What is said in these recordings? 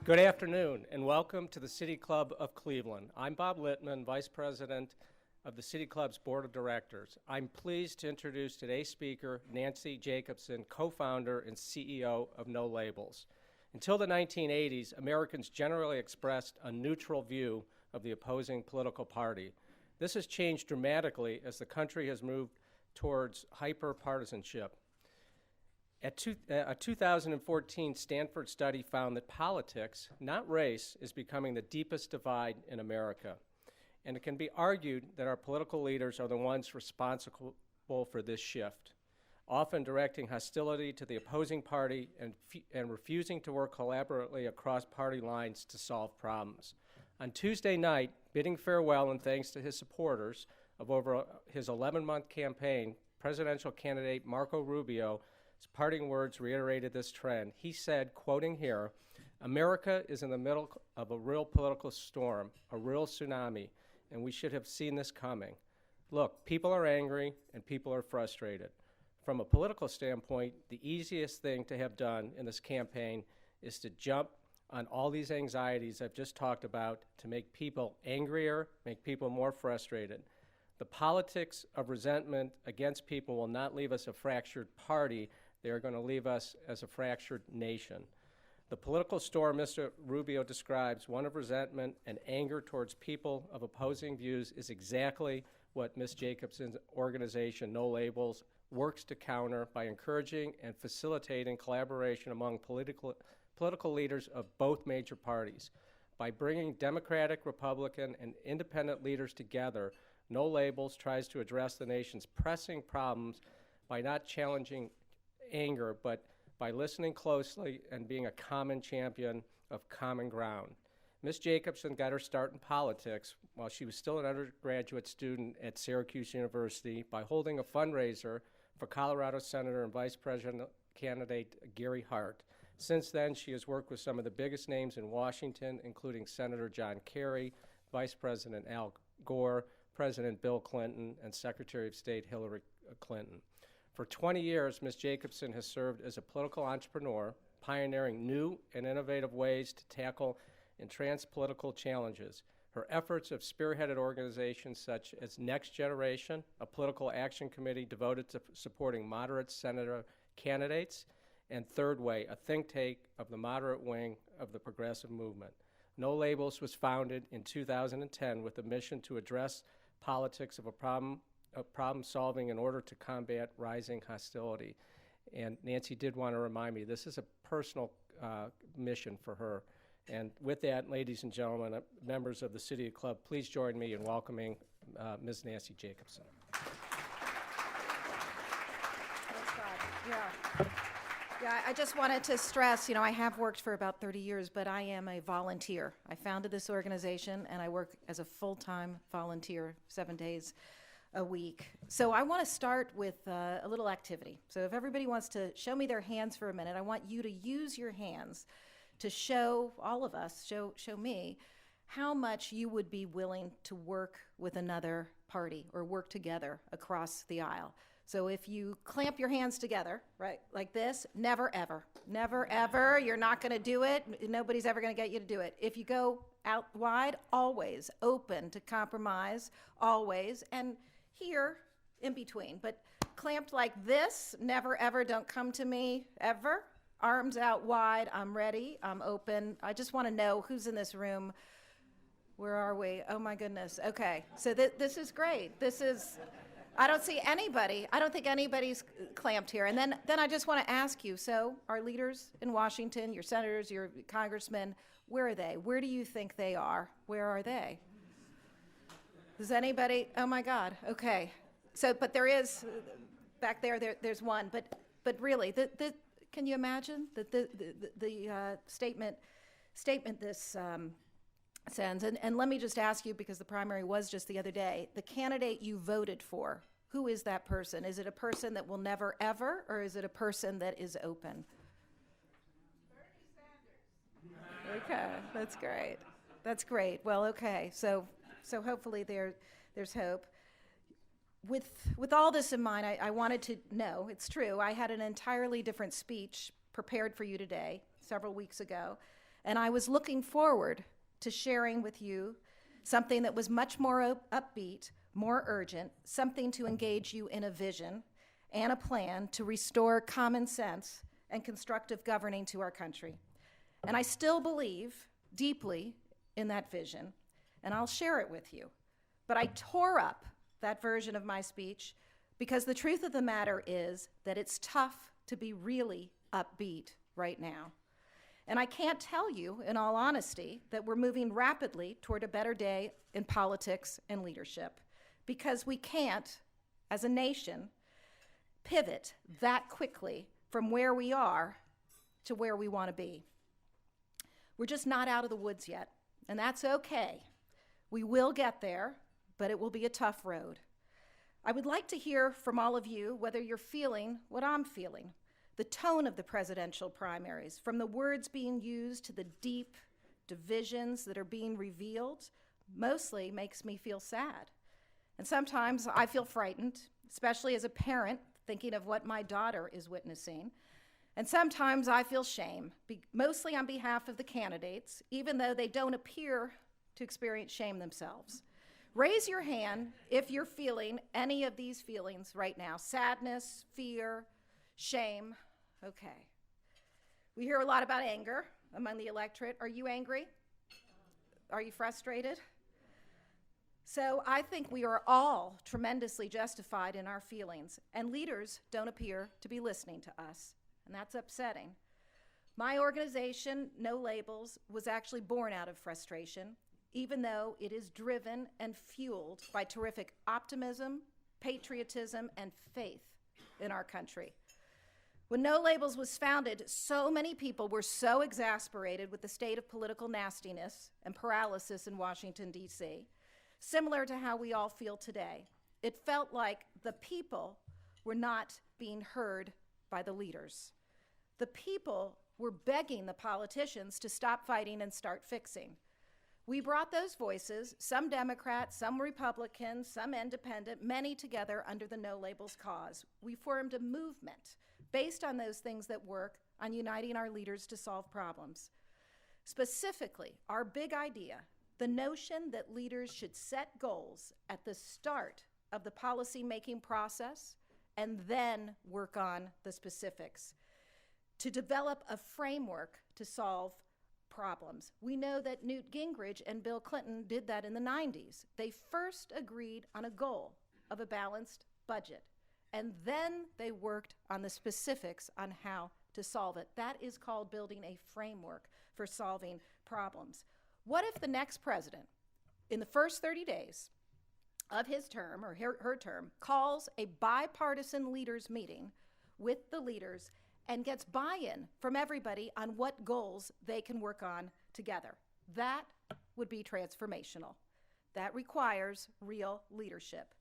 Good afternoon, and welcome to the City Club of Cleveland. I'm Bob Littman, Vice President of the City Club's Board of Directors. I'm pleased to introduce today's speaker, Nancy Jacobson, co-founder and CEO of No Labels. Until the 1980s, Americans generally expressed a neutral view of the opposing political party. This has changed dramatically as the country has moved towards hyper-partisanship. A 2014 Stanford study found that politics, not race, is becoming the deepest divide in America. And it can be argued that our political leaders are the ones responsible for this shift, often directing hostility to the opposing party and refusing to work collaboratively across party lines to solve problems. On Tuesday night, bidding farewell and thanks to his supporters of over his 11-month campaign, presidential candidate Marco Rubio's parting words reiterated this trend. He said, quoting here, "America is in the middle of a real political storm, a real tsunami, and we should have seen this coming. Look, people are angry and people are frustrated. From a political standpoint, the easiest thing to have done in this campaign is to jump on all these anxieties I've just talked about to make people angrier, make people more frustrated. The politics of resentment against people will not leave us a fractured party. They are going to leave us as a fractured nation. The political storm Mr. Rubio describes, one of resentment and anger towards people of opposing views, is exactly what Ms. Jacobson's organization, No Labels, works to counter by encouraging and facilitating collaboration among political leaders of both major parties. By bringing Democratic, Republican, and independent leaders together, No Labels tries to address the nation's pressing problems by not challenging anger, but by listening closely and being a common champion of common ground. Ms. Jacobson got her start in politics while she was still an undergraduate student at Syracuse University by holding a fundraiser for Colorado Senator and Vice President candidate Gary Hart. Since then, she has worked with some of the biggest names in Washington, including Senator John Kerry, Vice President Al Gore, President Bill Clinton, and Secretary of State Hillary Clinton. For 20 years, Ms. Jacobson has served as a political entrepreneur, pioneering new and innovative ways to tackle entrenched political challenges. Her efforts have spearheaded organizations such as Next Generation, a political action committee devoted to supporting moderate senator candidates, and Third Way, a think tank of the moderate wing of the progressive movement. No Labels was founded in 2010 with a mission to address politics of problem solving in order to combat rising hostility. And Nancy did want to remind me, this is a personal mission for her. And with that, ladies and gentlemen, members of the City Club, please join me in welcoming Ms. Nancy Jacobson. Thanks, Bob. Yeah, I just wanted to stress, I have worked for about 30 years, but I am a volunteer. I founded this organization, and I work as a full-time volunteer 7 days a week. So I want to start with a little activity. So if everybody wants to show me their hands for a minute, I want you to use your hands to show all of us, show me, how much you would be willing to work with another party or work together across the aisle. So if you clamp your hands together, right, like this, never ever, you're not going to do it. Nobody's ever going to get you to do it. If you go out wide, always open to compromise, always, and here in between. But clamped like this, never ever, don't come to me ever. Arms out wide, I'm ready, I'm open. I just want to know who's in this room. Where are we? Oh my goodness. Okay, so this is great. I don't see anybody. I don't think anybody's clamped here. And then I just want to ask you, so our leaders in Washington, your senators, your congressmen, where are they? Where do you think they are? Where are they? Does anybody? Oh my God. Okay. So, but there is back there's one. But really, can you imagine that the statement this sends? And let me just ask you, because the primary was just the other day, the candidate you voted for, who is that person? Is it a person that will never ever, or is it a person that is open? Bernie Sanders. Okay, that's great. That's great. Well, okay. So hopefully there's hope. With all this in mind, I wanted to know, it's true, I had an entirely different speech prepared for you today, several weeks ago, And I was looking forward to sharing with you something that was much more upbeat, more urgent, something to engage you in a vision and a plan to restore common sense and constructive governing to our country. And I still believe deeply in that vision, and I'll share it with you. But I tore up that version of my speech because the truth of the matter is that it's tough to be really upbeat right now. And I can't tell you, in all honesty, that we're moving rapidly toward a better day in politics and leadership, because we can't, as a nation, pivot that quickly from where we are to where we want to be. We're just not out of the woods yet, and that's okay. We will get there, but it will be a tough road. I would like to hear from all of you whether you're feeling what I'm feeling. The tone of the presidential primaries, from the words being used to the deep divisions that are being revealed, mostly makes me feel sad. And sometimes I feel frightened, especially as a parent thinking of what my daughter is witnessing. And sometimes I feel shame, mostly on behalf of the candidates, even though they don't appear to experience shame themselves. Raise your hand if you're feeling any of these feelings right now: sadness, fear, shame. Okay. We hear a lot about anger among the electorate. Are you angry? Are you frustrated? So I think we are all tremendously justified in our feelings, and leaders don't appear to be listening to us, and that's upsetting. My organization, No Labels, was actually born out of frustration, even though it is driven and fueled by terrific optimism, patriotism, and faith in our country. When No Labels was founded, so many people were so exasperated with the state of political nastiness and paralysis in Washington, D.C., similar to how we all feel today. It felt like the people were not being heard by the leaders. The people were begging the politicians to stop fighting and start fixing. We brought those voices, some Democrats, some Republicans, some independent, many together under the No Labels cause. We formed a movement based on those things that work, on uniting our leaders to solve problems. Specifically, our big idea, the notion that leaders should set goals at the start of the policy-making process and then work on the specifics to develop a framework to solve problems. We know that Newt Gingrich and Bill Clinton did that in the 90s. They first agreed on a goal of a balanced budget, and then they worked on the specifics on how to solve it. That is called building a framework for solving problems. What if the next president, in the first 30 days of his term, or her term, calls a bipartisan leaders meeting with the leaders and gets buy-in from everybody on what goals they can work on together? That would be transformational. That requires real leadership.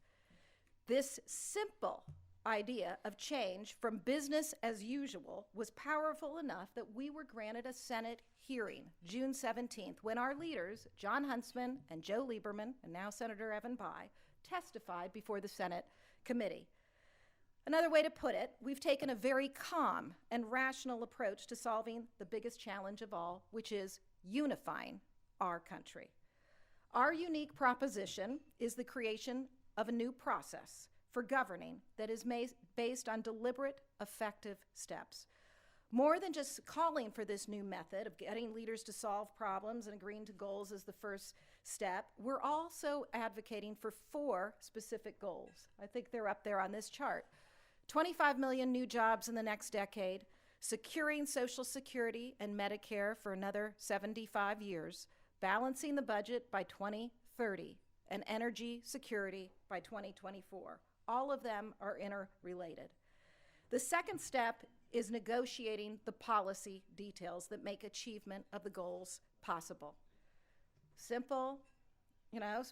This simple idea of change from business as usual was powerful enough that we were granted a Senate hearing June 17th when our leaders, John Huntsman and Joe Lieberman, and now Senator Evan Bayh, testified before the Senate committee. Another way to put it, we've taken a very calm and rational approach to solving the biggest challenge of all, which is unifying our country. Our unique proposition is the creation of a new process for governing that is based on deliberate, effective steps. More than just calling for this new method of getting leaders to solve problems and agreeing to goals as the first step, we're also advocating for 4 specific goals. I think they're up there on this chart. 25 million new jobs in the next decade, securing Social Security and Medicare for another 75 years, balancing the budget by 2030, and energy security by 2024. All of them are interrelated. The second step is negotiating the policy details that make achievement of the goals possible. Simple,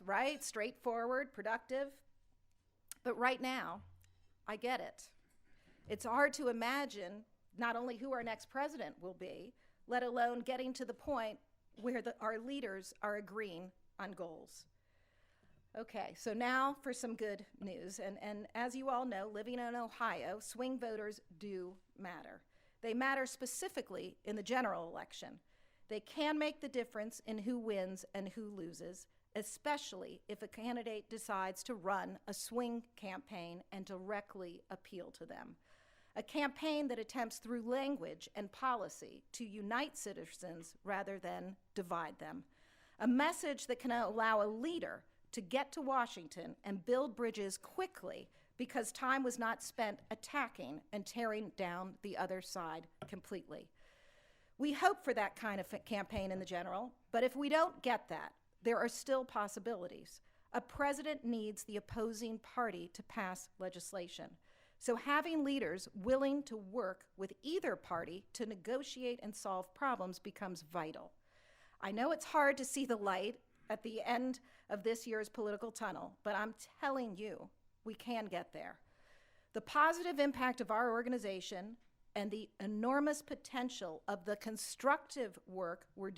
right? Straightforward, productive. But right now, I get it. It's hard to imagine not only who our next president will be, let alone getting to the point where our leaders are agreeing on goals. Okay, so now for some good news. And as you all know, living in Ohio, swing voters do matter. They matter specifically in the general election. They can make the difference in who wins and who loses, especially if a candidate decides to run a swing campaign and directly appeal to them. A campaign that attempts through language and policy to unite citizens rather than divide them. A message that can allow a leader to get to Washington and build bridges quickly because time was not spent attacking and tearing down the other side completely. We hope for that kind of campaign in the general, but if we don't get that, there are still possibilities. A president needs the opposing party to pass legislation. So having leaders willing to work with either party to negotiate and solve problems becomes vital. I know it's hard to see the light at the end of this year's political tunnel, but I'm telling you, we can get there. The positive impact of our organization and the enormous potential of the constructive work we're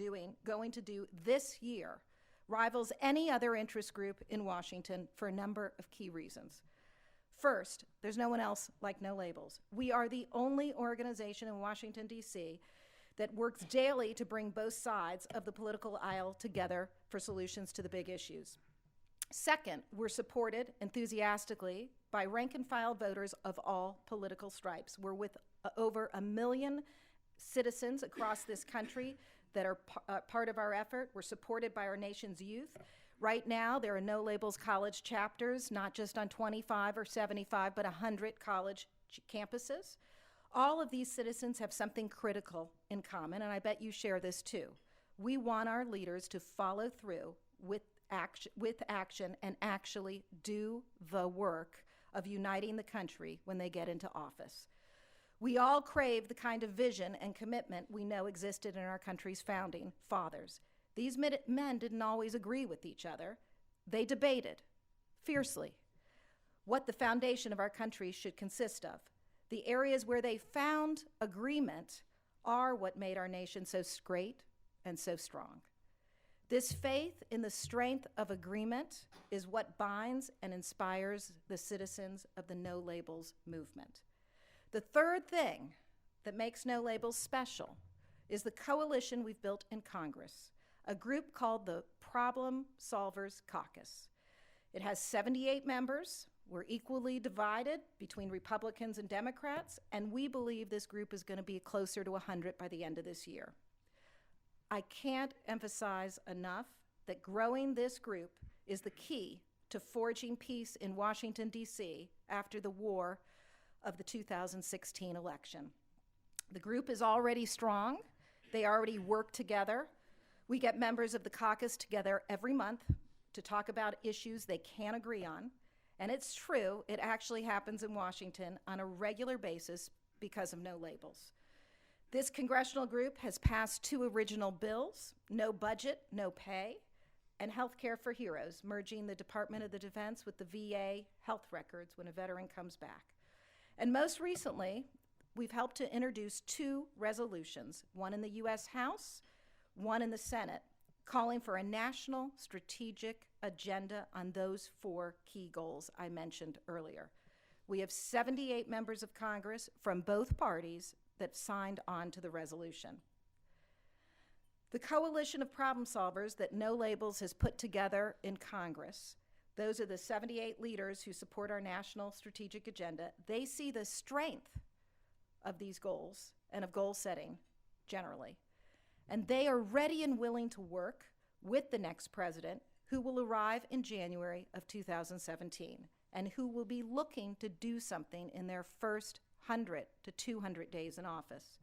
going to do this year rivals any other interest group in Washington for a number of key reasons. First, there's no one else like No Labels. We are the only organization in Washington, D.C. that works daily to bring both sides of the political aisle together for solutions to the big issues. Second, we're supported enthusiastically by rank-and-file voters of all political stripes. We're with over 1 million citizens across this country that are part of our effort. We're supported by our nation's youth. Right now, there are No Labels college chapters, not just on 25 or 75, but 100 college campuses. All of these citizens have something critical in common, and I bet you share this too. We want our leaders to follow through with action and actually do the work of uniting the country when they get into office. We all crave the kind of vision and commitment we know existed in our country's founding fathers. These men didn't always agree with each other. They debated fiercely what the foundation of our country should consist of. The areas where they found agreement are what made our nation so great and so strong. This faith in the strength of agreement is what binds and inspires the citizens of the No Labels movement. The third thing that makes No Labels special is the coalition we've built in Congress, a group called the Problem Solvers Caucus. It has 78 members. We're equally divided between Republicans and Democrats, and we believe this group is going to be closer to 100 by the end of this year. I can't emphasize enough that growing this group is the key to forging peace in Washington, D.C. after the war of the 2016 election. The group is already strong. They already work together. We get members of the caucus together every month to talk about issues they can't agree on. And it's true, it actually happens in Washington on a regular basis because of No Labels. This congressional group has passed 2 original bills, No Budget, No Pay, and Health Care for Heroes, merging the Department of the Defense with the VA health records when a veteran comes back. And most recently, we've helped to introduce 2 resolutions, one in the U.S. House, one in the Senate, calling for a national strategic agenda on those 4 key goals I mentioned earlier. We have 78 members of Congress from both parties that signed on to the resolution. The coalition of problem solvers that No Labels has put together in Congress, those are the 78 leaders who support our national strategic agenda. They see the strength of these goals and of goal setting generally. And they are ready and willing to work with the next president, who will arrive in January of 2017, and who will be looking to do something in their first 100 to 200 days in office.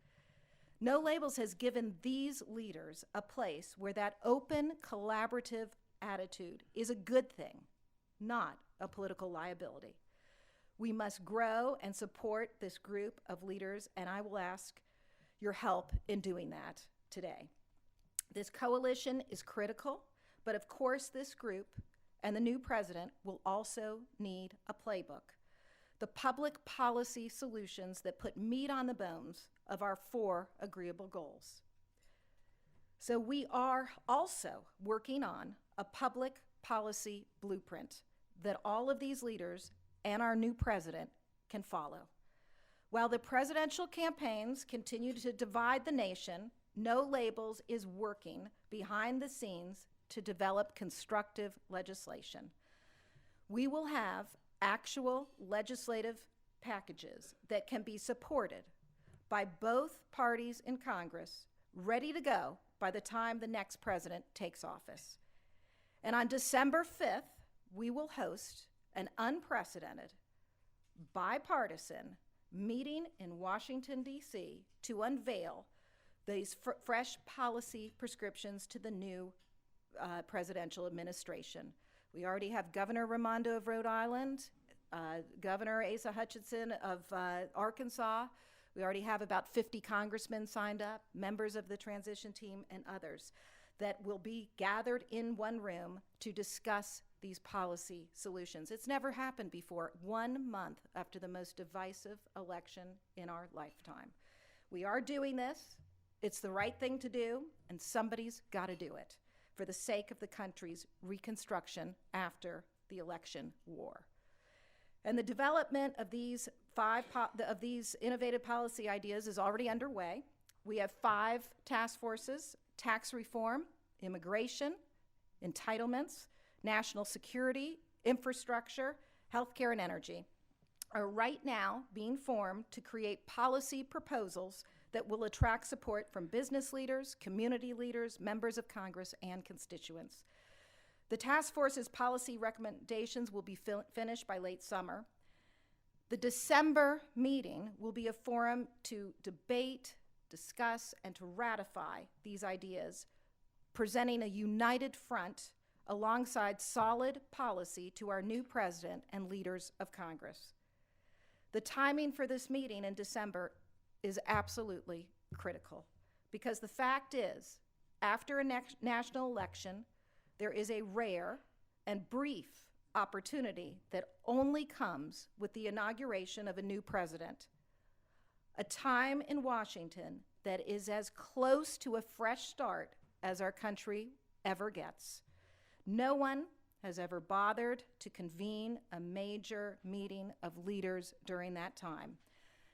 No Labels has given these leaders a place where that open, collaborative attitude is a good thing, not a political liability. We must grow and support this group of leaders, and I will ask your help in doing that today. This coalition is critical, but of course this group and the new president will also need a playbook. The public policy solutions that put meat on the bones of our 4 agreeable goals. So we are also working on a public policy blueprint that all of these leaders and our new president can follow. While the presidential campaigns continue to divide the nation No Labels is working behind the scenes to develop constructive legislation. We will have actual legislative packages that can be supported by both parties in Congress, ready to go by the time the next president takes office. And on December 5th, we will host an unprecedented, bipartisan meeting in Washington, D.C. to unveil these fresh policy prescriptions to the new presidential administration. We already have Governor Raimondo of Rhode Island, Governor Asa Hutchinson of Arkansas. We already have about 50 congressmen signed up, members of the transition team, and others that will be gathered in one room to discuss these policy solutions. It's never happened before, 1 month after the most divisive election in our lifetime. We are doing this. It's the right thing to do, and somebody's got to do it for the sake of the country's reconstruction after the election war. And the development of these innovative policy ideas is already underway. We have 5 task forces: tax reform, immigration, entitlements, national security, infrastructure, healthcare, and energy are right now being formed to create policy proposals that will attract support from business leaders, community leaders, members of Congress, and constituents. The task force's policy recommendations will be finished by late summer. The December meeting will be a forum to debate, discuss, and to ratify these ideas, presenting a united front alongside solid policy to our new president and leaders of Congress. The timing for this meeting in December is absolutely critical, because the fact is, after a national election, there is a rare and brief opportunity that only comes with the inauguration of a new president, a time in Washington that is as close to a fresh start as our country ever gets. No one has ever bothered to convene a major meeting of leaders during that time.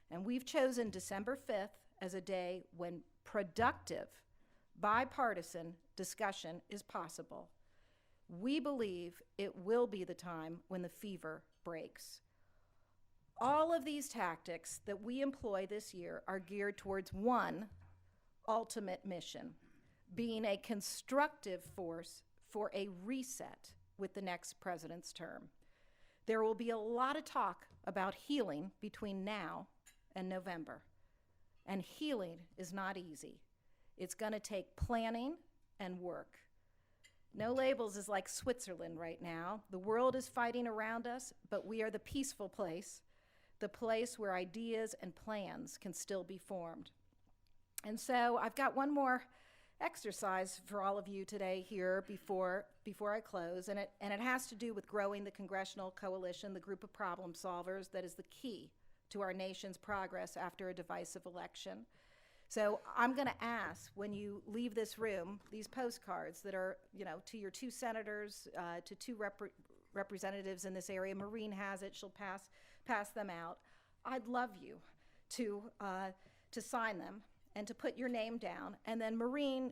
And we've chosen December 5th as a day when productive, bipartisan discussion is possible. We believe it will be the time when the fever breaks. All of these tactics that we employ this year are geared towards one ultimate mission: being a constructive force for a reset with the next president's term. There will be a lot of talk about healing between now and November. And healing is not easy. It's going to take planning and work. No Labels is like Switzerland right now. The world is fighting around us, but we are the peaceful place, the place where ideas and plans can still be formed. And so I've got one more exercise for all of you today here before I close, and it has to do with growing the congressional coalition, the group of problem solvers that is the key to our nation's progress after a divisive election. So I'm going to ask, when you leave this room, these postcards that are, to your 2 senators, to 2 representatives in this area. Maureen has it. She'll pass them out. I'd love you to sign them and to put your name down. And then Maureen,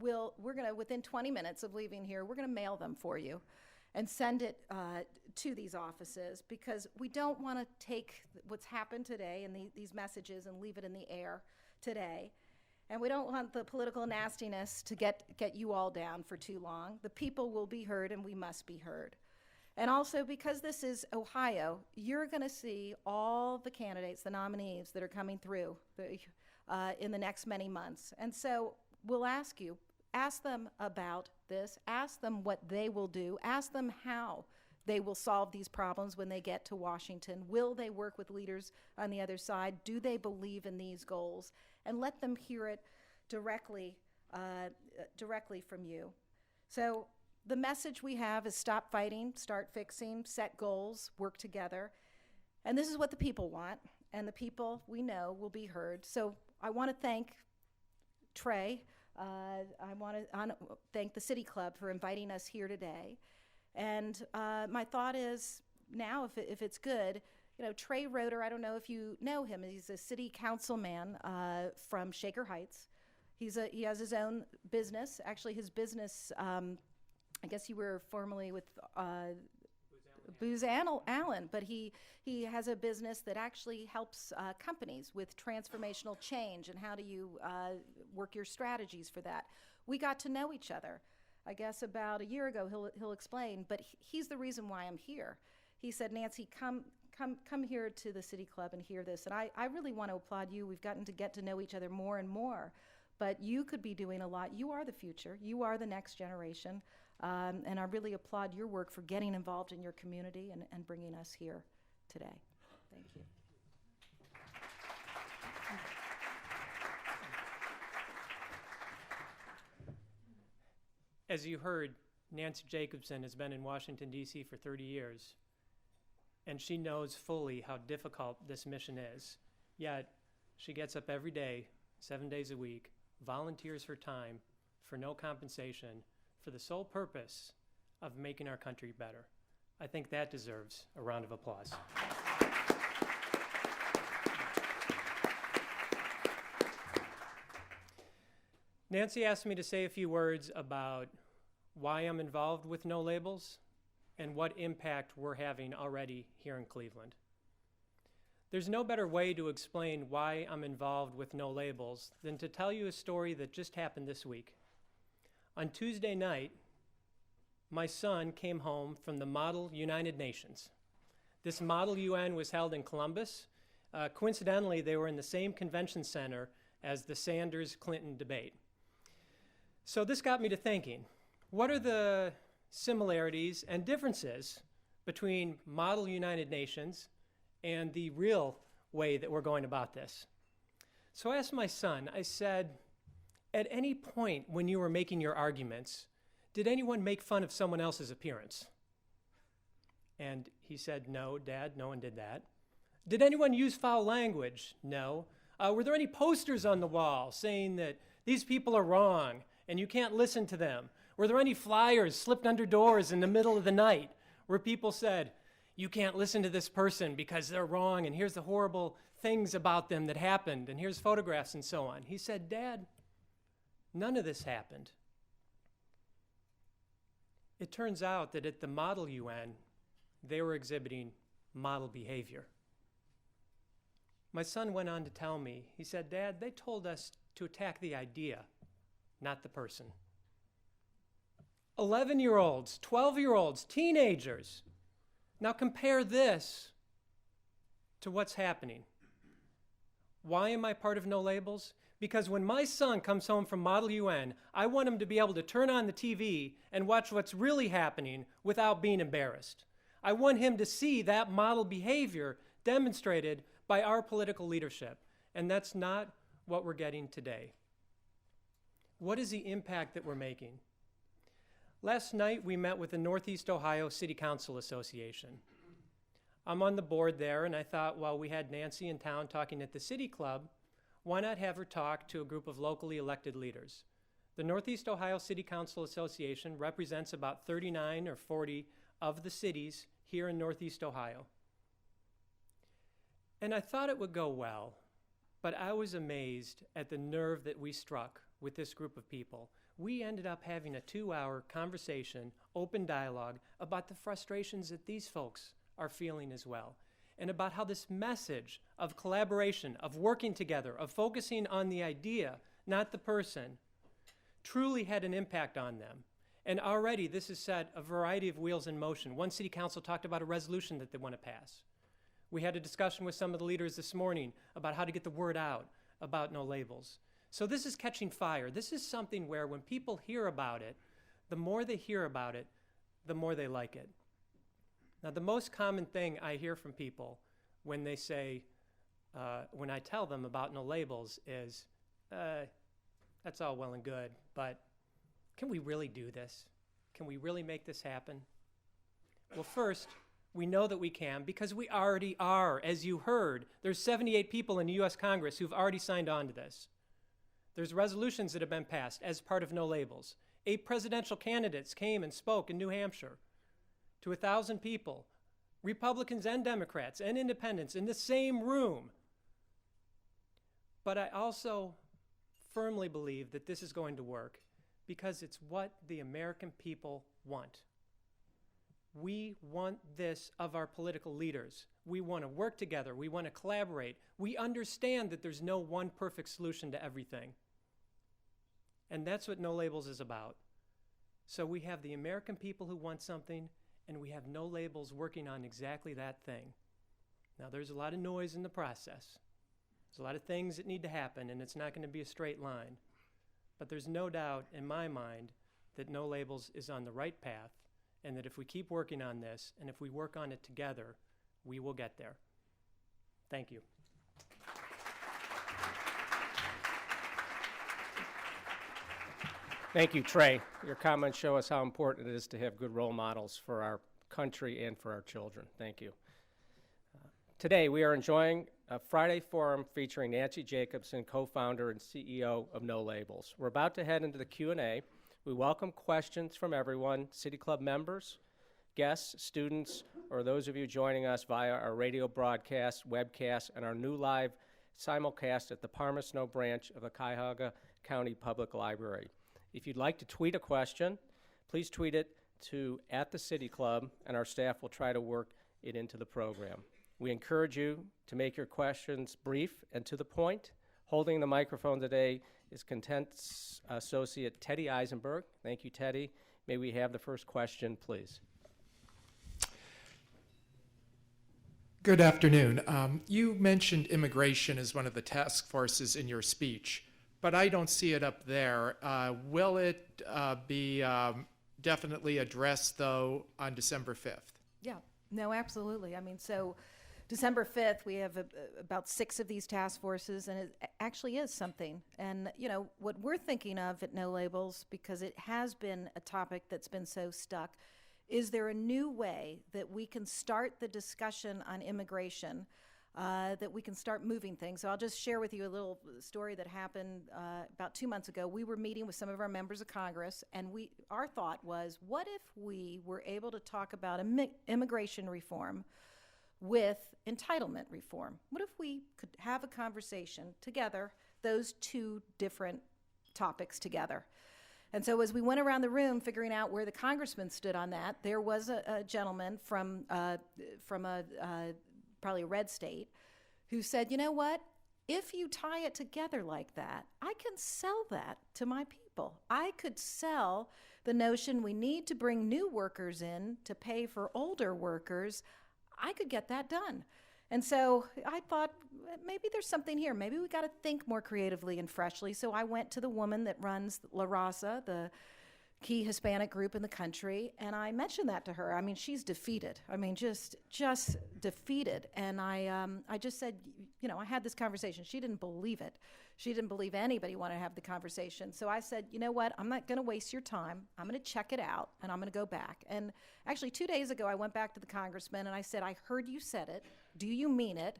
we're going to, within 20 minutes of leaving here, we're going to mail them for you and send it to these offices, because we don't want to take what's happened today and these messages and leave it in the air today. And we don't want the political nastiness to get you all down for too long. The people will be heard, and we must be heard. And also, because this is Ohio, you're going to see all the candidates, the nominees that are coming through in the next many months. And so we'll ask them about this, ask them what they will do, ask them how they will solve these problems when they get to Washington. Will they work with leaders on the other side? Do they believe in these goals? And let them hear it directly from you. So the message we have is stop fighting, start fixing, set goals, work together. And this is what the people want, and the people we know will be heard. So I want to thank Trey. I want to thank the City Club for inviting us here today. And my thought is, now, if it's good, Trey Roeder, I don't know if you know him. He's a city councilman from Shaker Heights. He has his own business. Actually, his business, I guess you were formerly with Booz Allen, but he has a business that actually helps companies with transformational change and how do you work your strategies for that. We got to know each other, I guess about a year ago. He'll explain, but he's the reason why I'm here. He said, Nancy, come here to the City Club and hear this. And I really want to applaud you. We've gotten to get to know each other more and more, but you could be doing a lot. You are the future. You are the next generation. And I really applaud your work for getting involved in your community and bringing us here today. Thank you. As you heard, Nancy Jacobson has been in Washington, D.C. for 30 years, and she knows fully how difficult this mission is. Yet, she gets up every day, 7 days a week, volunteers her time for no compensation, for the sole purpose of making our country better. I think that deserves a round of applause. Nancy asked me to say a few words about why I'm involved with No Labels and what impact we're having already here in Cleveland. There's no better way to explain why I'm involved with No Labels than to tell you a story that just happened this week. On Tuesday night, my son came home from the Model United Nations. This Model UN was held in Columbus. Coincidentally, they were in the same convention center as the Sanders-Clinton debate. So this got me to thinking, what are the similarities and differences between Model United Nations and the real way that we're going about this? So I asked my son, I said, at any point when you were making your arguments, did anyone make fun of someone else's appearance? And he said, no, Dad, no one did that. Did anyone use foul language? No. Were there any posters on the wall saying that these people are wrong and you can't listen to them? Were there any flyers slipped under doors in the middle of the night where people said, you can't listen to this person because they're wrong and here's the horrible things about them that happened and here's photographs and so on? He said, Dad, none of this happened. It turns out that at the Model UN, they were exhibiting model behavior. My son went on to tell me, he said, Dad, they told us to attack the idea, not the person. 11-year-olds, 12-year-olds, teenagers. Now compare this to what's happening. Why am I part of No Labels? Because when my son comes home from Model UN, I want him to be able to turn on the TV and watch what's really happening without being embarrassed. I want him to see that model behavior demonstrated by our political leadership, and that's not what we're getting today. What is the impact that we're making? Last night, we met with the Northeast Ohio City Council Association. I'm on the board there, and I thought, well, we had Nancy in town talking at the City Club, why not have her talk to a group of locally elected leaders? The Northeast Ohio City Council Association represents about 39 or 40 of the cities here in Northeast Ohio. And I thought it would go well, but I was amazed at the nerve that we struck with this group of people. We ended up having a 2-hour conversation, open dialogue about the frustrations that these folks are feeling as well, and about how this message of collaboration, of working together, of focusing on the idea, not the person, truly had an impact on them. And already this has set a variety of wheels in motion. One city council talked about a resolution that they want to pass. We had a discussion with some of the leaders this morning about how to get the word out about No Labels. So this is catching fire. This is something where when people hear about it, the more they hear about it, the more they like it. Now, the most common thing I hear from people when they say, when I tell them about No Labels is, that's all well and good, but can we really do this? Can we really make this happen? Well, first, we know that we can because we already are. As you heard, there's 78 people in the U.S. Congress who've already signed on to this. There's resolutions that have been passed as part of No Labels. 8 presidential candidates came and spoke in New Hampshire to 1,000 people, Republicans and Democrats and independents in the same room. But I also firmly believe that this is going to work because it's what the American people want. We want this of our political leaders. We want to work together. We want to collaborate. We understand that there's no one perfect solution to everything. And that's what No Labels is about. So we have the American people who want something, and we have No Labels working on exactly that thing. Now, there's a lot of noise in the process. There's a lot of things that need to happen, and it's not going to be a straight line. But there's no doubt in my mind that No Labels is on the right path, and that if we keep working on this, and if we work on it together, we will get there. Thank you. Thank you, Trey. Your comments show us how important it is to have good role models for our country and for our children. Thank you. Today, we are enjoying a Friday forum featuring Nancy Jacobson, co-founder and CEO of No Labels. We're about to head into the Q&A. We welcome questions from everyone, City Club members, guests, students, or those of you joining us via our radio broadcast, webcast, and our new live simulcast at the Parma Snow branch of the Cuyahoga County Public Library. If you'd like to tweet a question, please tweet it to @TheCityClub, and our staff will try to work it into the program. We encourage you to make your questions brief and to the point. Holding the microphone today is Content Associate Teddy Eisenberg. Thank you, Teddy. May we have the first question, please? Good afternoon. You mentioned immigration as one of the task forces in your speech, but I don't see it up there. Will it be definitely addressed, though, on December 5th? Yeah, no, absolutely. I mean, so December 5th, we have about 6 of these task forces, and it actually is something. And, you know, what we're thinking of at No Labels, because it has been a topic that's been so stuck, is there a new way that we can start the discussion on immigration, that we can start moving things? So I'll just share with you a little story that happened about 2 months ago. We were meeting with some of our members of Congress, and our thought was, what if we were able to talk about immigration reform with entitlement reform? What if we could have a conversation together, those two different topics together? And so as we went around the room figuring out where the congressman stood on that, there was a gentleman from probably a red state who said, you know what? If you tie it together like that, I can sell that to my people. I could sell the notion we need to bring new workers in to pay for older workers. I could get that done. And so I thought, maybe there's something here. Maybe we got to think more creatively and freshly. So I went to the woman that runs La Raza, the key Hispanic group in the country, and I mentioned that to her. I mean, she's defeated. I mean, just defeated. And I just said, you know, I had this conversation. She didn't believe it. She didn't believe anybody wanted to have the conversation. So I said, you know what? I'm not going to waste your time. I'm going to check it out, and I'm going to go back. And actually, 2 days ago, I went back to the congressman, and I said, I heard you said it. Do you mean it?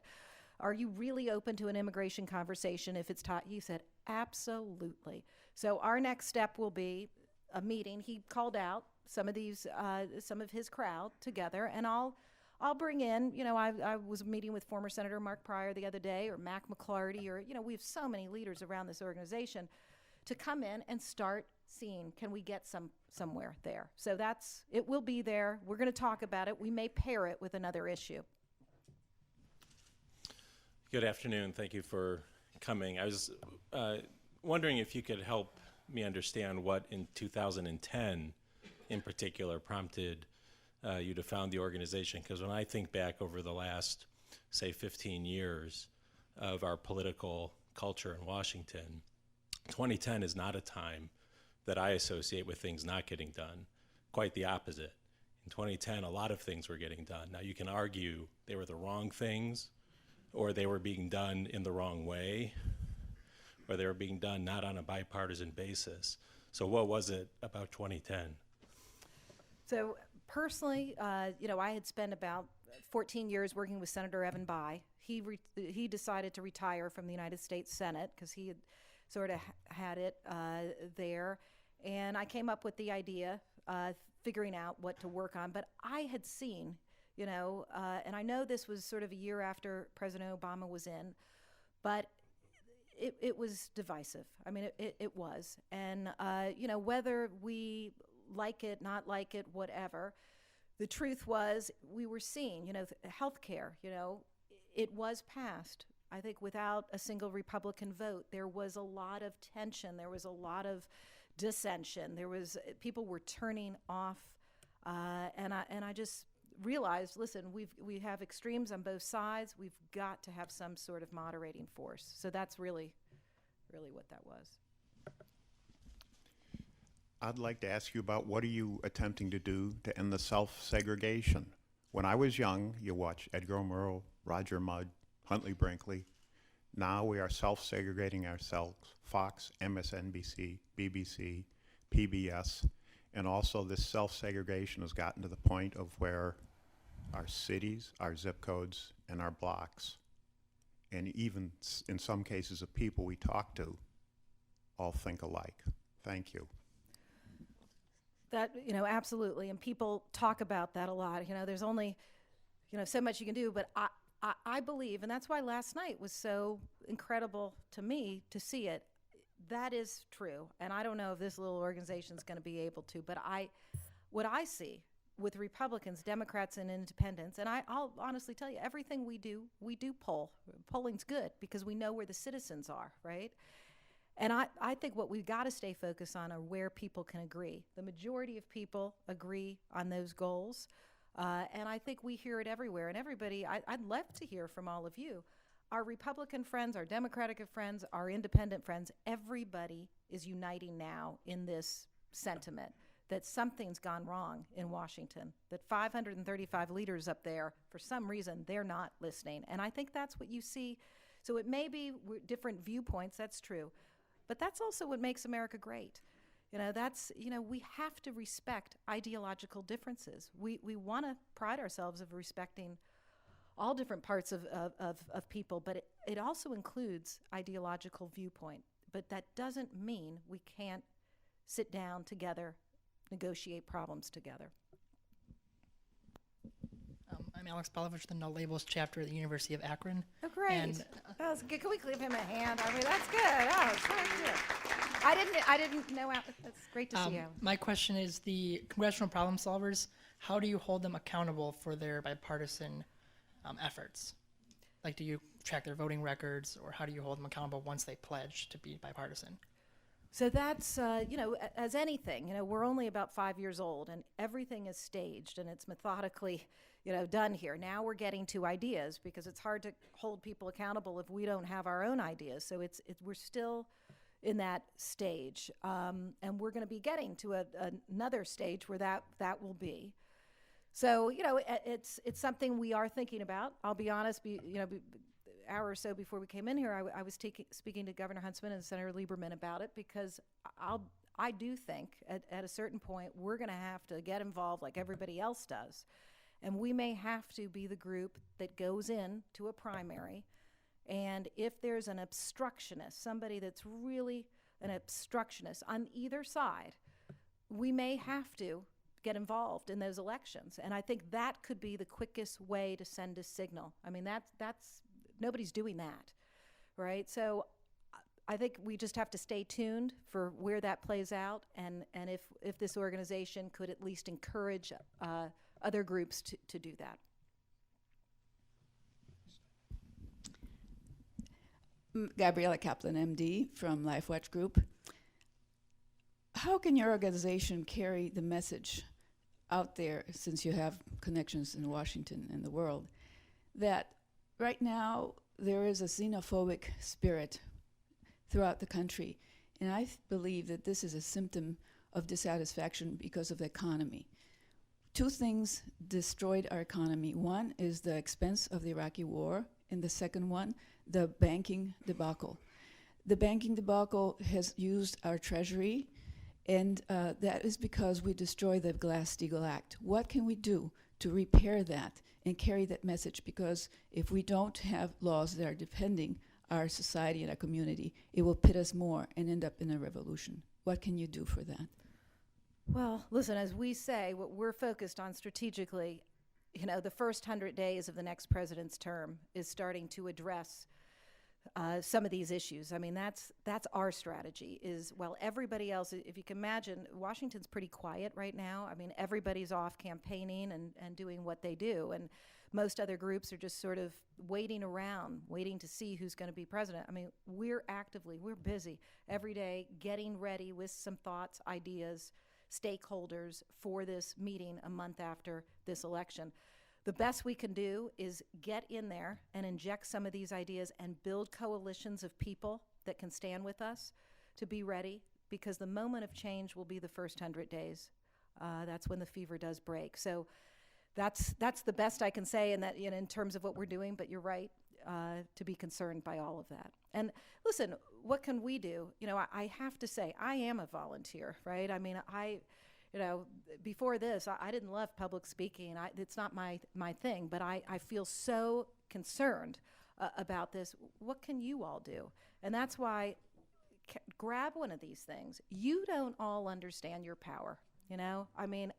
Are you really open to an immigration conversation if it's taught? He said, absolutely. So our next step will be a meeting. He called out some of his crowd together, and I'll bring in, you know, I was meeting with former Senator Mark Pryor the other day, or Mac McClarty, or, you know, we have so many leaders around this organization to come in and start seeing, can we get somewhere there? So it will be there. We're going to talk about it. We may pair it with another issue. Good afternoon. Thank you for coming. I was wondering if you could help me understand what in 2010 in particular prompted you to found the organization, because when I think back over the last, say, 15 years of our political culture in Washington, 2010 is not a time that I associate with things not getting done. Quite the opposite. In 2010, a lot of things were getting done. Now, you can argue they were the wrong things, or they were being done in the wrong way, or they were being done not on a bipartisan basis. So what was it about 2010? So personally, you know, I had spent about 14 years working with Senator Evan Bayh. He decided to retire from the United States Senate because he had sort of had it there. And I came up with the idea, figuring out what to work on. But I had seen, you know, and I know this was sort of a year after President Obama was in, but it was divisive. I mean, it was. And, whether we like it, not like it, whatever, the truth was we were seeing, healthcare, it was passed. I think without a single Republican vote, there was a lot of tension. There was a lot of dissension. People were turning off. And I just realized, listen, we have extremes on both sides. We've got to have some sort of moderating force. So that's really what that was. I'd like to ask you about what are you attempting to do to end the self-segregation? When I was young, you watched Edgar Murrow, Roger Mudd, Huntley Brinkley. Now we are self-segregating ourselves, Fox, MSNBC, BBC, PBS, and also this self-segregation has gotten to the point of where our cities, our zip codes, and our blocks, and even in some cases of people we talk to, all think alike. Thank you. That, absolutely. And people talk about that a lot. There's only, so much you can do. But I believe, and that's why last night was so incredible to me to see it. That is true. And I don't know if this little organization is going to be able to. But what I see with Republicans, Democrats, and independents, and I'll honestly tell you, everything we do poll. Polling's good because we know where the citizens are, right? And I think what we've got to stay focused on are where people can agree. The majority of people agree on those goals. And I think we hear it everywhere. And everybody, I'd love to hear from all of you. Our Republican friends, our Democratic friends, our independent friends, everybody is uniting now in this sentiment that something's gone wrong in Washington, that 535 leaders up there, for some reason, they're not listening. And I think that's what you see. So it may be different viewpoints, that's true. But that's also what makes America great. We have to respect ideological differences. We want to pride ourselves of respecting all different parts of people, but it also includes ideological viewpoint. But that doesn't mean we can't sit down together, negotiate problems together. I'm Alex Palovich, the No Labels chapter at the University of Akron. Oh, great. And, that was good. Can we give him a hand? I mean, that's good. Oh, it's very good. I didn't know. That's great to see you. My question is, the congressional problem solvers, how do you hold them accountable for their bipartisan efforts? Like, do you track their voting records, or how do you hold them accountable once they pledge to be bipartisan? So that's, as anything, we're only about 5 years old, and everything is staged, and it's methodically, done here. Now we're getting to ideas, because it's hard to hold people accountable if we don't have our own ideas. So we're still in that stage, and we're going to be getting to another stage where that will be. So, it's something we are thinking about. I'll be honest, hour or so before we came in here, I was speaking to Governor Huntsman and Senator Lieberman about it, because I do think at a certain point we're going to have to get involved like everybody else does, and we may have to be the group that goes in to a primary, and if there's an obstructionist, somebody that's really an obstructionist on either side, we may have to get involved in those elections, and I think that could be the quickest way to send a signal. I mean, that's nobody's doing that, right? So I think we just have to stay tuned for where that plays out, and if this organization could at least encourage other groups to do that. Gabriella Kaplan, MD, from LifeWatch Group. How can your organization carry the message out there, since you have connections in Washington and the world, that right now there is a xenophobic spirit throughout the country, and I believe that this is a symptom of dissatisfaction because of the economy. Two things destroyed our economy. One is the expense of the Iraqi war, and the second one, the banking debacle. The banking debacle has used our treasury, and that is because we destroyed the Glass-Steagall Act. What can we do to repair that and carry that message? Because if we don't have laws that are defending our society and our community, it will pit us more and end up in a revolution. What can you do for that? Well, listen, as we say, what we're focused on strategically, the first 100 days of the next president's term is starting to address some of these issues. I mean, that's our strategy is, well, everybody else, if you can imagine, Washington's pretty quiet right now. I mean, everybody's off campaigning and doing what they do. And most other groups are just sort of waiting around, waiting to see who's going to be president. I mean, we're busy every day getting ready with some thoughts, ideas, stakeholders for this meeting a month after this election. The best we can do is get in there and inject some of these ideas and build coalitions of people that can stand with us to be ready, because the moment of change will be the first 100 days. That's when the fever does break. So that's the best I can say in terms of what we're doing, but you're right to be concerned by all of that. And listen, what can we do? I have to say, I am a volunteer, right? I mean, before this, I didn't love public speaking. It's not my thing, but I feel so concerned about this. What can you all do? And that's why grab one of these things. You don't all understand your power, I mean,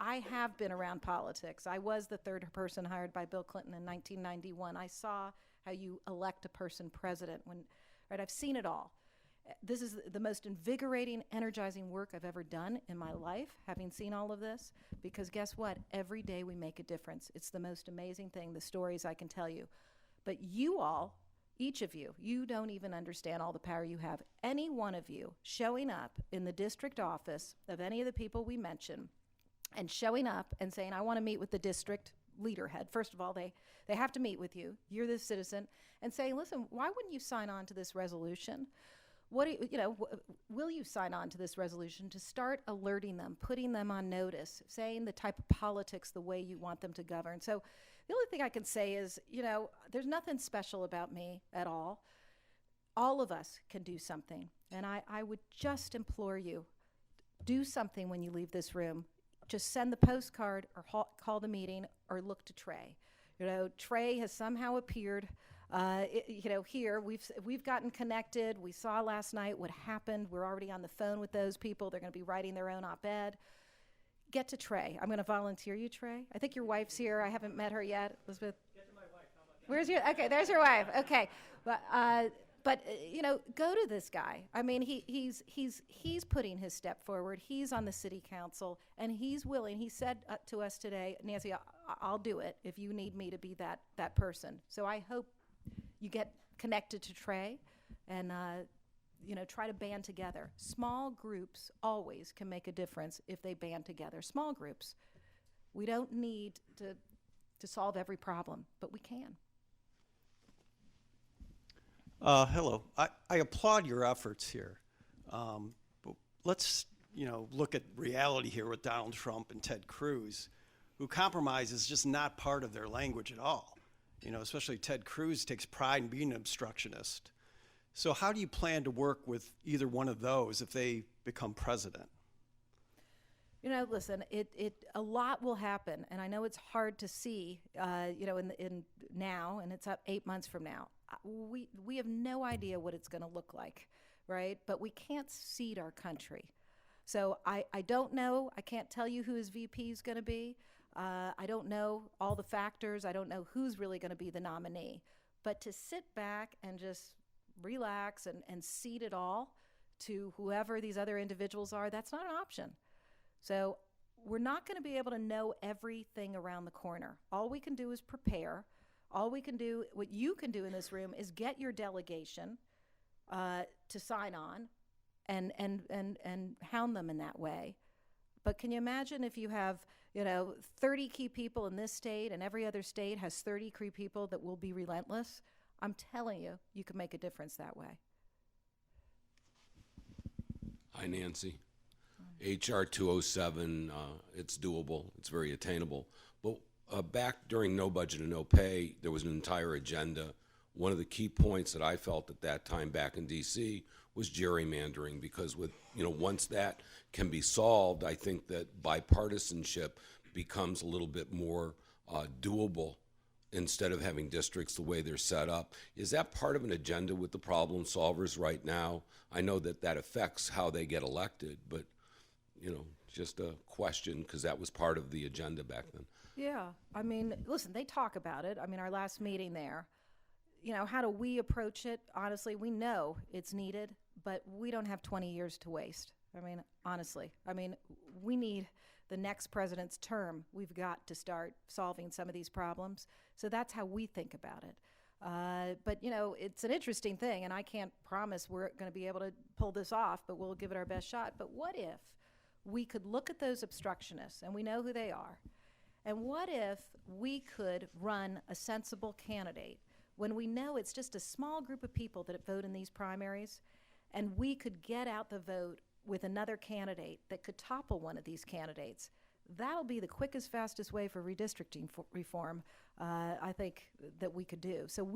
I have been around politics. I was the third person hired by Bill Clinton in 1991. I saw how you elect a person president right? I've seen it all. This is the most invigorating, energizing work I've ever done in my life, having seen all of this, because guess what? Every day we make a difference. It's the most amazing thing, the stories I can tell you. But you all, each of you, you don't even understand all the power you have. Any one of you showing up in the district office of any of the people we mentioned and showing up and saying, I want to meet with the district leader head. First of all, they have to meet with you. You're the citizen. And saying, listen, why wouldn't you sign on to this resolution? Will you sign on to this resolution to start alerting them, putting them on notice, saying the type of politics, the way you want them to govern? So the only thing I can say is, there's nothing special about me at all. All of us can do something. And I would just implore you, do something when you leave this room. Just send the postcard or call the meeting or look to Trey. Trey has somehow appeared here. We've gotten connected. We saw last night what happened. We're already on the phone with those people. They're going to be writing their own op-ed. Get to Trey. I'm going to volunteer you, Trey. I think your wife's here. I haven't met her yet. Elizabeth? Get to my wife. How about that? Where's your? Okay, there's your wife. Okay, but go to this guy. I mean, he's putting his step forward. He's on the city council, and he's willing. He said to us today, Nancy, I'll do it if you need me to be that person. So I hope you get connected to Trey and try to band together. Small groups always can make a difference if they band together. Small groups. We don't need to solve every problem, but we can. Hello. I applaud your efforts here. But let's, look at reality here with Donald Trump and Ted Cruz, who compromise is just not part of their language at all. Especially Ted Cruz takes pride in being an obstructionist. So how do you plan to work with either one of those if they become president? Listen, a lot will happen, and I know it's hard to see, in now, and it's up 8 months from now. We have no idea what it's going to look like, right? But we can't cede our country. So I don't know. I can't tell you who his VP is going to be. I don't know all the factors. I don't know who's really going to be the nominee. But to sit back and just relax and cede it all to whoever these other individuals are, that's not an option. So we're not going to be able to know everything around the corner. All we can do is prepare. All we can do, what you can do in this room, is get your delegation to sign on and hound them in that way. But can you imagine if you have 30 key people in this state and every other state has 30 key people that will be relentless? I'm telling you, you can make a difference that way. Hi, Nancy. HR 207, it's doable. It's very attainable. But back during No Budget and No Pay, there was an entire agenda. One of the key points that I felt at that time back in D.C. was gerrymandering, because once that can be solved, I think that bipartisanship becomes a little bit more doable instead of having districts the way they're set up. Is that part of an agenda with the problem solvers right now? I know that affects how they get elected, but just a question, because that was part of the agenda back then. Yeah, I mean, listen, they talk about it. I mean, our last meeting there, how do we approach it? Honestly, we know it's needed, but we don't have 20 years to waste. I mean, honestly. I mean, we need the next president's term. We've got to start solving some of these problems. So that's how we think about it. But, it's an interesting thing, and I can't promise we're going to be able to pull this off, but we'll give it our best shot. But what if we could look at those obstructionists, and we know who they are, and what if we could run a sensible candidate when we know it's just a small group of people that vote in these primaries, and we could get out the vote with another candidate that could topple one of these candidates? That'll be the quickest, fastest way for redistricting reform, I think, that we could do. So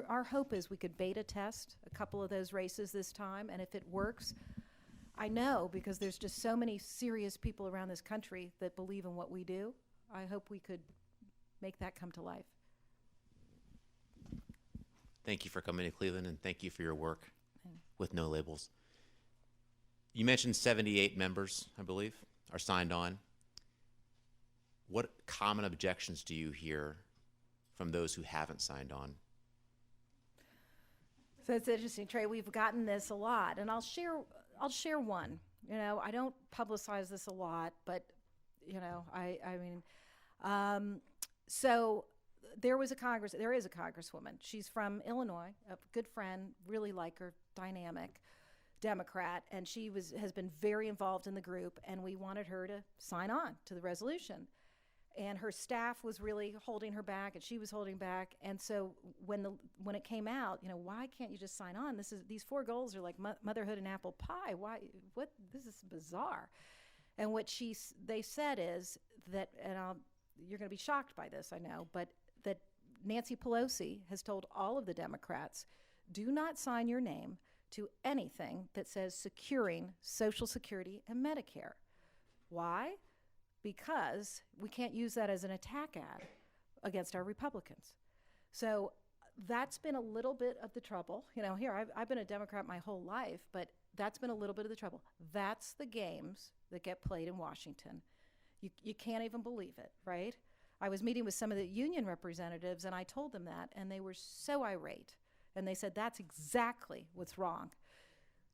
our hope is we could beta test a couple of those races this time, and if it works, I know, because there's just so many serious people around this country that believe in what we do, I hope we could make that come to life. Thank you for coming to Cleveland, and thank you for your work with No Labels. You mentioned 78 members, I believe, are signed on. What common objections do you hear from those who haven't signed on? So it's interesting, Trey. We've gotten this a lot, and I'll share one. I don't publicize this a lot, but so there is a congresswoman. She's from Illinois, a good friend, really like her, dynamic Democrat, and she has been very involved in the group, and we wanted her to sign on to the resolution. And her staff was really holding her back, and she was holding back. And so when it came out, why can't you just sign on? These 4 goals are like motherhood and apple pie. Why? What? This is bizarre. And what they said is that, and you're going to be shocked by this, I know, but that Nancy Pelosi has told all of the Democrats, do not sign your name to anything that says securing Social Security and Medicare. Why? Because we can't use that as an attack ad against our Republicans. So that's been a little bit of the trouble. I've been a Democrat my whole life, but that's been a little bit of the trouble. That's the games that get played in Washington. You can't even believe it, right? I was meeting with some of the union representatives, and I told them that, and they were so irate. And they said, that's exactly what's wrong.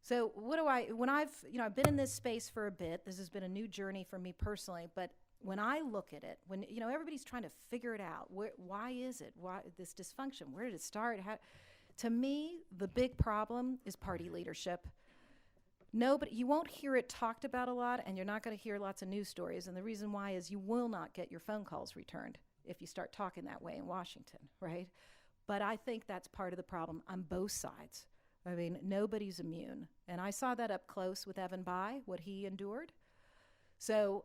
So I've been in this space for a bit. This has been a new journey for me personally, but when I look at it, when, everybody's trying to figure it out, why is it? Why this dysfunction? Where did it start? To me, the big problem is party leadership. You won't hear it talked about a lot, and you're not going to hear lots of news stories, and the reason why is you will not get your phone calls returned if you start talking that way in Washington, right? But I think that's part of the problem on both sides. I mean, nobody's immune. And I saw that up close with Evan Bayh, what he endured. So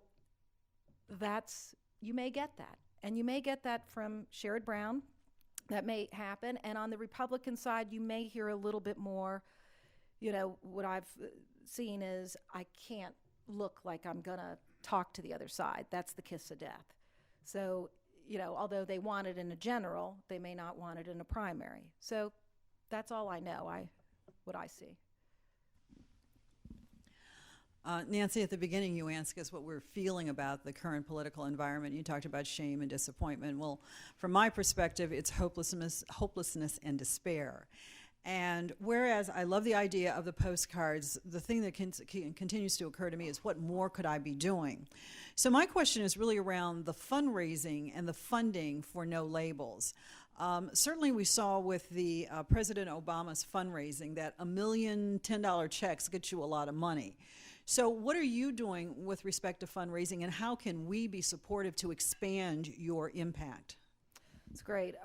you may get that. And you may get that from Sherrod Brown. That may happen. And on the Republican side, you may hear a little bit more. What I've seen is I can't look like I'm going to talk to the other side. That's the kiss of death. So, although they want it in a general, they may not want it in a primary. So that's all I know, what I see. Nancy, at the beginning you asked us what we're feeling about the current political environment. You talked about shame and disappointment. Well, from my perspective, it's hopelessness and despair. And whereas I love the idea of the postcards, the thing that continues to occur to me is what more could I be doing? So my question is really around the fundraising and the funding for No Labels. Certainly we saw with the President Obama's fundraising that $1 million $10 checks get you a lot of money. So what are you doing with respect to fundraising, and how can we be supportive to expand your impact? That's great.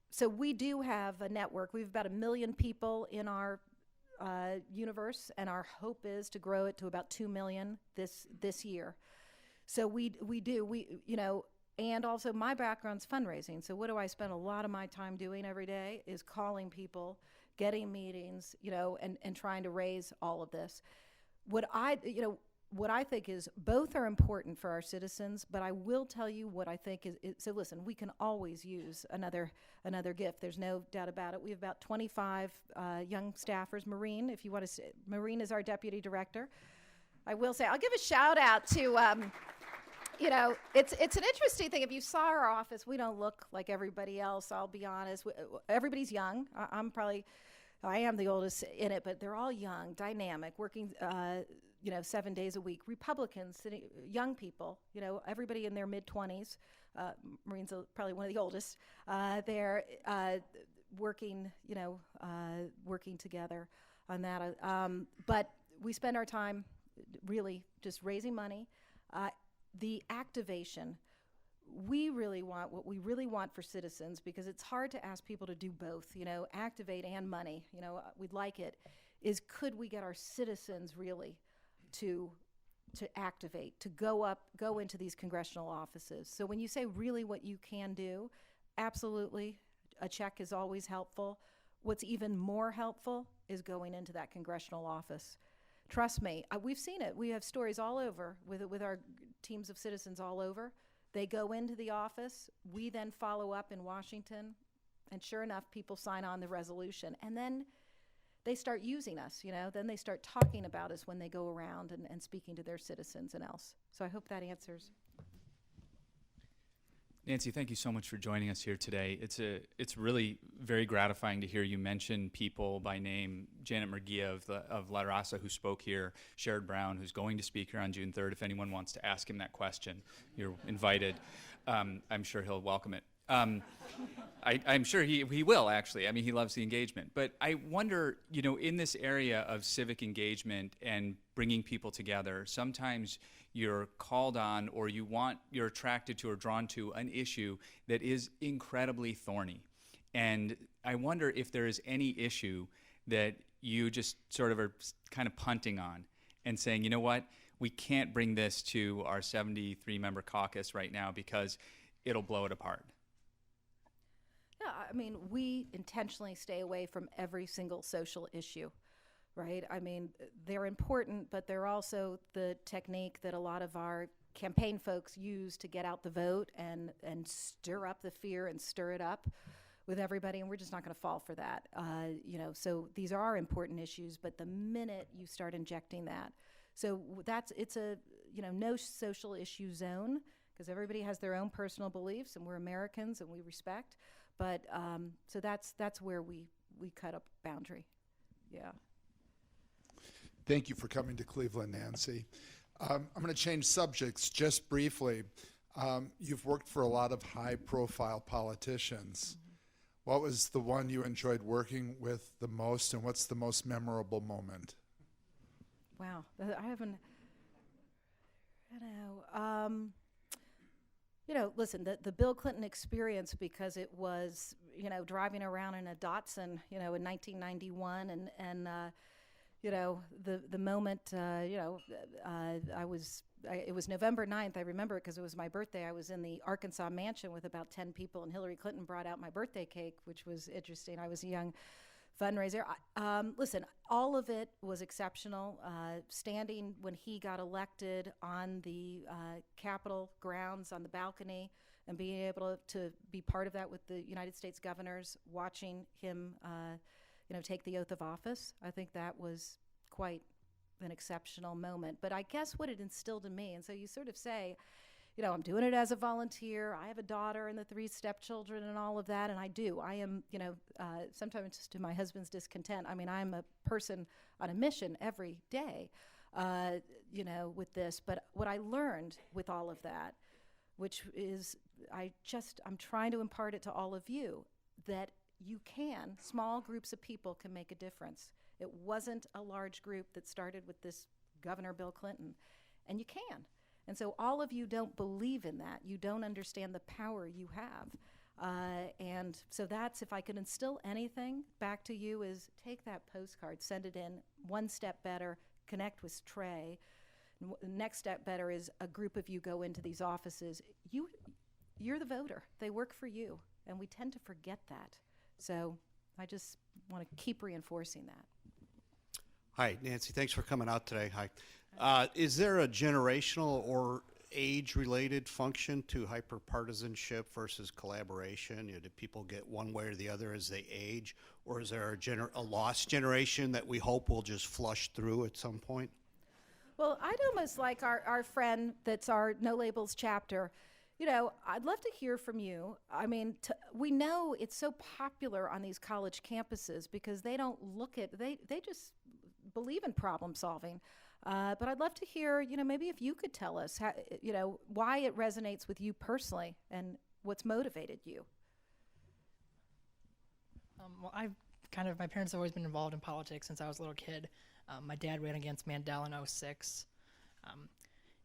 So we do have a network. We have about 1 million people in our universe, and our hope is to grow it to about 2 million this year. So we do, and also my background's fundraising. So what do I spend a lot of my time doing every day is calling people, getting meetings, and trying to raise all of this. What I think is both are important for our citizens, but I will tell you what I think is so listen, we can always use another gift. There's no doubt about it. We have about 25 young staffers. Maureen, if you want to, Maureen is our deputy director. I will say, I'll give a shout out to You know, it's an interesting thing. If you saw our office, we don't look like everybody else. I'll be honest. Everybody's young. I am the oldest in it, but they're all young, dynamic, working, 7 days a week. Republicans, young people, everybody in their mid-20s. Maureen's probably one of the oldest. They're working, working together on that. But we spend our time really just raising money. The activation, we really want what we really want for citizens, because it's hard to ask people to do both, activate and money, we'd like it, is could we get our citizens really to activate, to go into these congressional offices. So when you say really what you can do, absolutely, a check is always helpful. What's even more helpful is going into that congressional office. Trust me, we've seen it. We have stories all over with our teams of citizens all over. They go into the office. We then follow up in Washington. And sure enough, people sign on the resolution. And then they start using us, Then they start talking about us when they go around and speaking to their citizens and else. So I hope that answers. Nancy, thank you so much for joining us here today. It's really very gratifying to hear you mention people by name. Janet Murguia of La Raza, who spoke here, Sherrod Brown, who's going to speak here on June 3rd. If anyone wants to ask him that question, you're invited. I'm sure he'll welcome it. I'm sure he will, actually. I mean, he loves the engagement. But I wonder, in this area of civic engagement and bringing people together, sometimes you're called on, or you're attracted to or drawn to an issue that is incredibly thorny. And I wonder if there is any issue that you just sort of are kind of punting on and saying, you know what, we can't bring this to our 73-member caucus right now because it'll blow it apart. Yeah, I mean, we intentionally stay away from every single social issue. Right? I mean, they're important, but they're also the technique that a lot of our campaign folks use to get out the vote and stir up the fear and stir it up with everybody, and we're just not going to fall for that. So these are important issues, but the minute you start injecting that, so it's a no social issue zone, because everybody has their own personal beliefs, and we're Americans and we respect. But so that's where we cut a boundary. Yeah. Thank you for coming to Cleveland, Nancy. I'm going to change subjects just briefly. You've worked for a lot of high-profile politicians. Mm-hmm. What was the one you enjoyed working with the most, and what's the most memorable moment? Wow, I haven't. Listen, the Bill Clinton experience, because it was, driving around in a Datsun, in 1991, and the moment, it was November 9th. I remember it because it was my birthday. I was in the Arkansas mansion with about 10 people, and Hillary Clinton brought out my birthday cake, which was interesting. I was a young fundraiser. Listen, all of it was exceptional. Standing when he got elected on the Capitol grounds on the balcony and being able to be part of that with the United States governors, watching him take the oath of office. I think that was quite an exceptional moment. But I guess what it instilled in me, and so you sort of say, I'm doing it as a volunteer. I have a daughter and the 3 stepchildren and all of that, and I do. I am, sometimes just to my husband's discontent. I mean, I'm a person on a mission every day, with this. But what I learned with all of that, which is I'm trying to impart it to all of you, that small groups of people can make a difference. It wasn't a large group that started with this Governor Bill Clinton, and you can. And so all of you don't believe in that. You don't understand the power you have. And so that's, if I could instill anything back to you, is take that postcard, send it in, one step better, connect with Trey. Next step better is a group of you go into these offices. You're the voter. They work for you, and we tend to forget that. So I just want to keep reinforcing that. Hi, Nancy. Thanks for coming out today. Hi. Is there a generational or age-related function to hyper-partisanship versus collaboration? Do people get one way or the other as they age? Or is there a lost generation that we hope will just flush through at some point? Well, I'd almost like our friend that's our No Labels chapter. I'd love to hear from you. I mean, we know it's so popular on these college campuses because they don't they just believe in problem solving. But I'd love to hear, maybe if you could tell us, how, why it resonates with you personally and what's motivated you. Well, my parents have always been involved in politics since I was a little kid. My dad ran against Mandela in '06.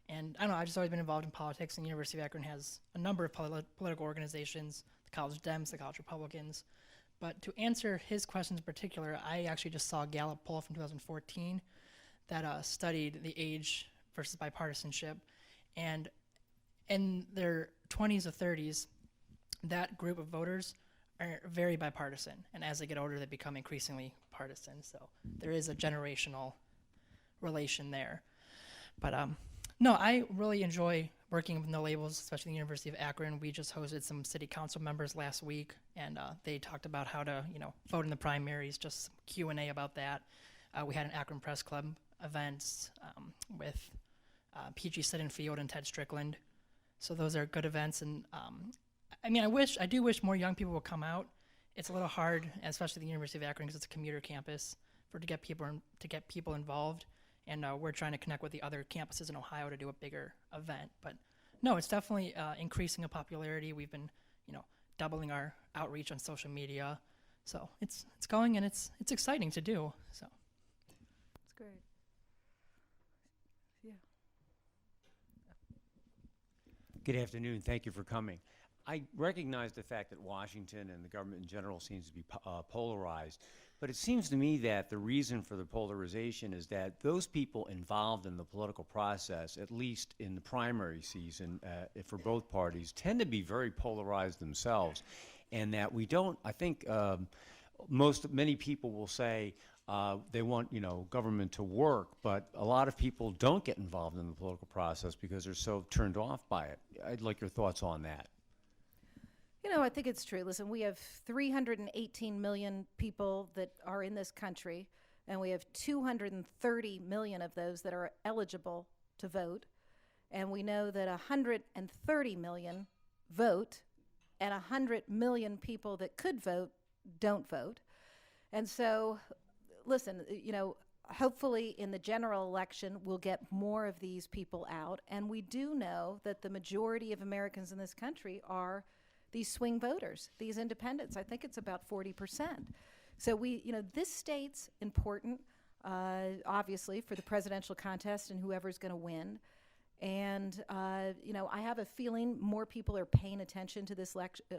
And I don't know, I've just always been involved in politics, and the University of Akron has a number of political organizations, the College Dems, the College Republicans. But to answer his questions in particular, I actually just saw a Gallup poll from 2014 that studied the age versus bipartisanship. And in their 20s or 30s, that group of voters are very bipartisan. And as they get older, they become increasingly partisan. So there is a generational relation there. But no, I really enjoy working with No Labels, especially the University of Akron. We just hosted some city council members last week, and they talked about how to, vote in the primaries, just some Q&A about that. We had an Akron Press Club events with PG Sittenfield and Ted Strickland. So those are good events. And I do wish more young people would come out. It's a little hard, especially the University of Akron, because it's a commuter campus, to get people involved. And we're trying to connect with the other campuses in Ohio to do a bigger event. But no, it's definitely increasing in popularity. We've been, doubling our outreach on social media. So it's going, and it's exciting to do. So It's great. Yeah. Good afternoon. Thank you for coming. I recognize the fact that Washington and the government in general seems to be polarized, but it seems to me that the reason for the polarization is that those people involved in the political process, at least in the primary season for both parties, tend to be very polarized themselves, and that we don't, I think many people will say they want, government to work, but a lot of people don't get involved in the political process because they're so turned off by it. I'd like your thoughts on that. I think it's true. Listen, we have 318 million people that are in this country, and we have 230 million of those that are eligible to vote. And we know that 130 million vote, and 100 million people that could vote don't vote. And so, listen, hopefully in the general election, we'll get more of these people out. And we do know that the majority of Americans in this country are these swing voters, these independents. I think it's about 40%. So this state's important, obviously, for the presidential contest and whoever's going to win. And, I have a feeling more people are paying attention to this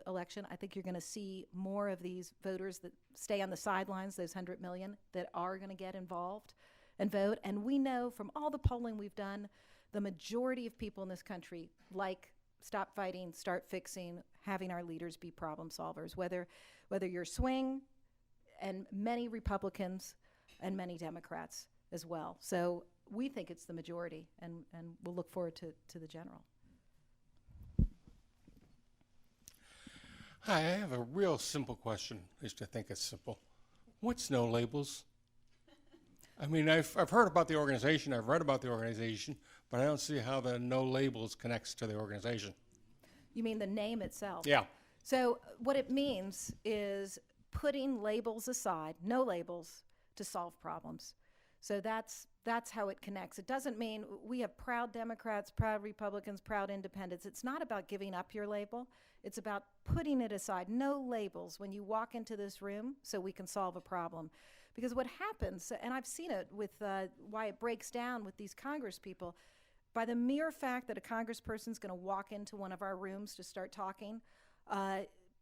election. I think you're going to see more of these voters that stay on the sidelines, those 100 million, that are going to get involved and vote. And we know from all the polling we've done, the majority of people in this country like stop fighting, start fixing, having our leaders be problem solvers, whether you're swing, and many Republicans and many Democrats as well. So we think it's the majority, and we'll look forward to the general. Hi, I have a real simple question. At least I think it's simple. What's No Labels? I mean, I've heard about the organization, I've read about the organization, but I don't see how the No Labels connects to the organization. You mean the name itself? Yeah. So what it means is putting labels aside, no labels, to solve problems. So that's how it connects. It doesn't mean we have proud Democrats, proud Republicans, proud independents. It's not about giving up your label. It's about putting it aside. No labels when you walk into this room so we can solve a problem. Because what happens, and I've seen it with why it breaks down with these Congress people, by the mere fact that a congressperson's going to walk into one of our rooms to start talking,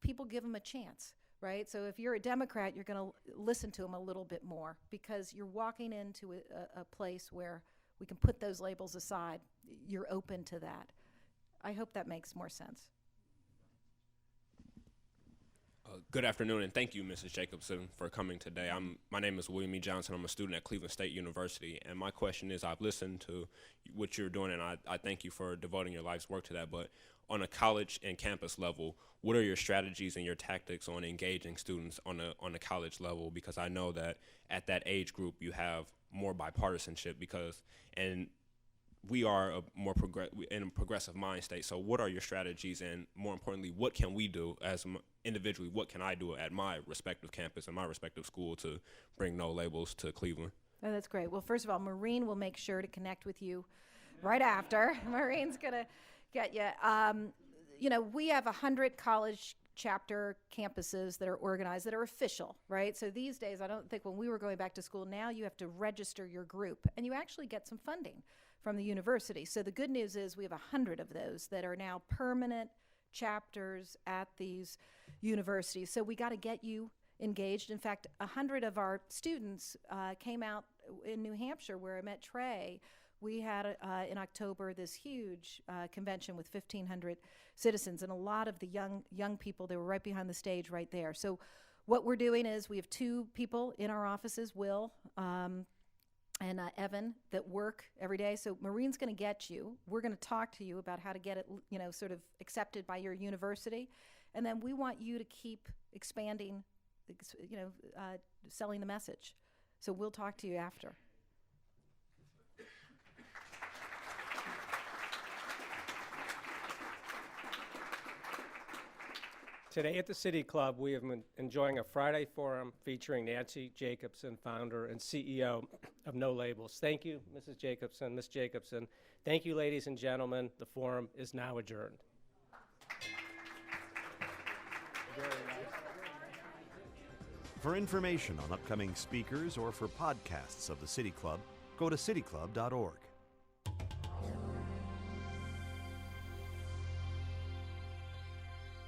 people give them a chance, right? So if you're a Democrat, you're going to listen to them a little bit more because you're walking into a place where we can put those labels aside. You're open to that. I hope that makes more sense. Good afternoon, and thank you, Mrs. Jacobson, for coming today. My name is William E. Johnson. I'm a student at Cleveland State University, and my question is, I've listened to what you're doing, and I thank you for devoting your life's work to that, but on a college and campus level, what are your strategies and your tactics on engaging students on a college level? Because I know that at that age group, you have more bipartisanship and we are a more in a progressive mind state. So what are your strategies, and more importantly, what can we do as individually? What can I do at my respective campus and my respective school to bring no labels to Cleveland? Oh, that's great. Well, first of all, Maureen will make sure to connect with you right after. Maureen's going to get you. You know, we have 100 college chapter campuses that are organized, that are official, right? So these days, I don't think when we were going back to school, now you have to register your group, and you actually get some funding from the university. So the good news is we have 100 of those that are now permanent chapters at these universities. So we got to get you engaged. In fact, 100 of our students came out in New Hampshire, where I met Trey. We had in October this huge convention with 1,500 citizens, and a lot of the young people, they were right behind the stage right there. So what we're doing is we have 2 people in our offices, Will and Evan, that work every day. So Maureen's going to get you. We're going to talk to you about how to get it, you know, sort of accepted by your university. And then we want you to keep expanding, you know, selling the message. So we'll talk to you after. Today at the City Club, we have been enjoying a Friday forum featuring Nancy Jacobson, founder and CEO of No Labels. Thank you, Mrs. Jacobson, Ms. Jacobson. Thank you, ladies and gentlemen. The forum is now adjourned. For information on upcoming speakers or for podcasts of the City Club, go to cityclub.org.